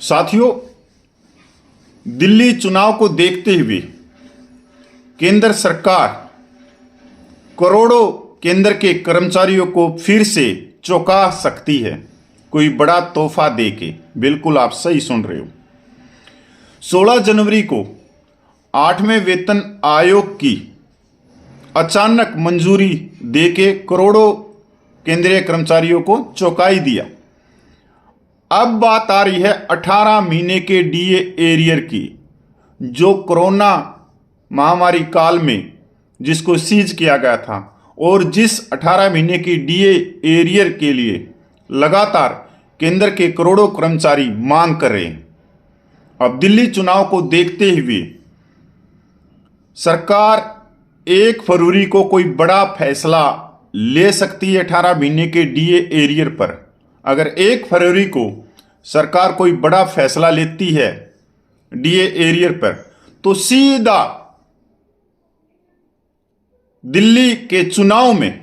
साथियों, दिल्ली चुनाव को देखते हुए केंद्र सरकार करोड़ों केंद्र के कर्मचारियों को फिर से चौंका सकती है, कोई बड़ा तोहफा देके। बिल्कुल आप सही सुन रहे हो। 16 जनवरी को 8वें वेतन आयोग की अचानक मंजूरी देके करोड़ों केंद्रीय कर्मचारियों को चौंकाई दिया। अब बात आ रही है 18 महीने के डीए एरियर की, जो कोरोना महामारी काल में जिसको सीज किया गया था और जिस 18 महीने की डीए एरियर के लिए लगातार केंद्र के करोड़ों कर्मचारी मांग कर रहे हैं। अब दिल्ली चुनाव को देखते हुए सरकार 1 फरवरी को कोई बड़ा फैसला ले सकती है 18 महीने के डीए एरियर पर। अगर 1 फरवरी को सरकार कोई बड़ा फैसला लेती है डीए एरियर पर, तो सीधा दिल्ली के चुनाव में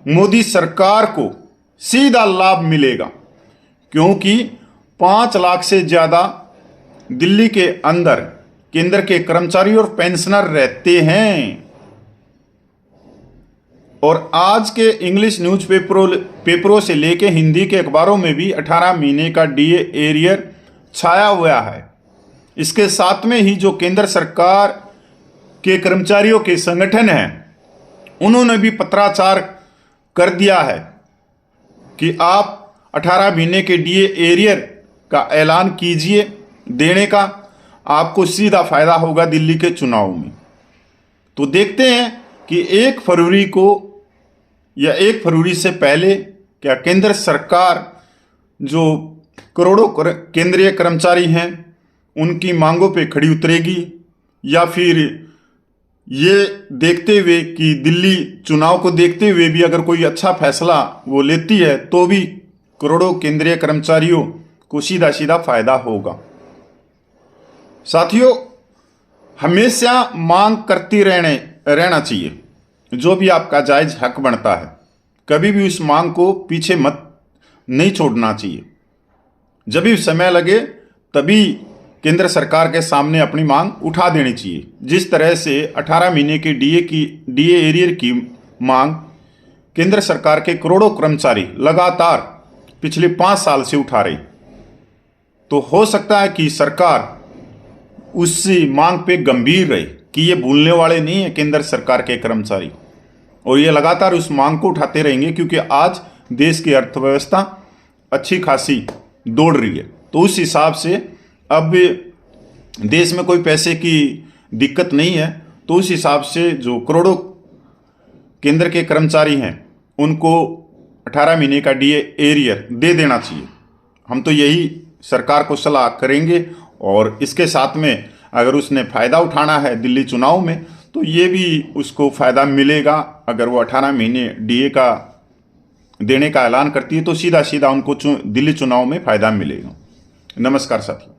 मोदी सरकार को सीधा लाभ मिलेगा, क्योंकि 5 लाख से ज्यादा दिल्ली के अंदर केंद्र के कर्मचारी और पेंशनर रहते हैं। और आज के इंग्लिश न्यूज़पेपरों से लेके हिंदी के अखबारों में भी 18 महीने का डीए एरियर छाया हुआ है। इसके साथ में ही जो केंद्र सरकार के कर्मचारियों के संगठन हैं, उन्होंने भी पत्राचार कर दिया है कि आप 18 महीने के डीए एरियर का ऐलान कीजिए देने का, आपको सीधा फायदा होगा दिल्ली के चुनाव में। तो देखते हैं कि 1 फरवरी को या 1 फरवरी से पहले क्या केंद्र सरकार जो करोड़ों केंद्रीय कर्मचारी हैं उनकी मांगों पे खड़ी उतरेगी, या फिर ये देखते हुए कि दिल्ली चुनाव को देखते हुए भी अगर कोई अच्छा फैसला वो लेती है तो भी करोड़ों केंद्रीय कर्मचारियों को सीधा सीधा फायदा होगा। साथियों, हमेशा मांग करती रहना चाहिए, जो भी आपका जायज हक बनता है। कभी भी उस मांग को पीछे मत नहीं छोड़ना चाहिए। जब भी समय लगे तभी केंद्र सरकार के सामने अपनी मांग उठा देनी चाहिए। जिस तरह से 18 महीने के डीए एरियर की मांग केंद्र सरकार के करोड़ों कर्मचारी लगातार पिछले 5 साल से उठा रहे, तो हो सकता है कि सरकार उसी मांग पे गंभीर रहे कि ये भूलने वाले नहीं है केंद्र सरकार के कर्मचारी, और ये लगातार उस मांग को उठाते रहेंगे, क्योंकि आज देश की अर्थव्यवस्था अच्छी खासी दौड़ रही है। तो उस हिसाब से अब देश में कोई पैसे की दिक्कत नहीं है, तो उस हिसाब से जो करोड़ों केंद्र के कर्मचारी हैं उनको 18 महीने का डीए एरियर दे देना चाहिए। हम तो यही सरकार को सलाह करेंगे, और इसके साथ में अगर उसने फ़ायदा उठाना है दिल्ली चुनाव में, तो ये भी उसको फ़ायदा मिलेगा। अगर वो 18 महीने डीए का देने का ऐलान करती है तो सीधा सीधा उनको दिल्ली चुनाव में फ़ायदा मिलेगा। नमस्कार साथियों।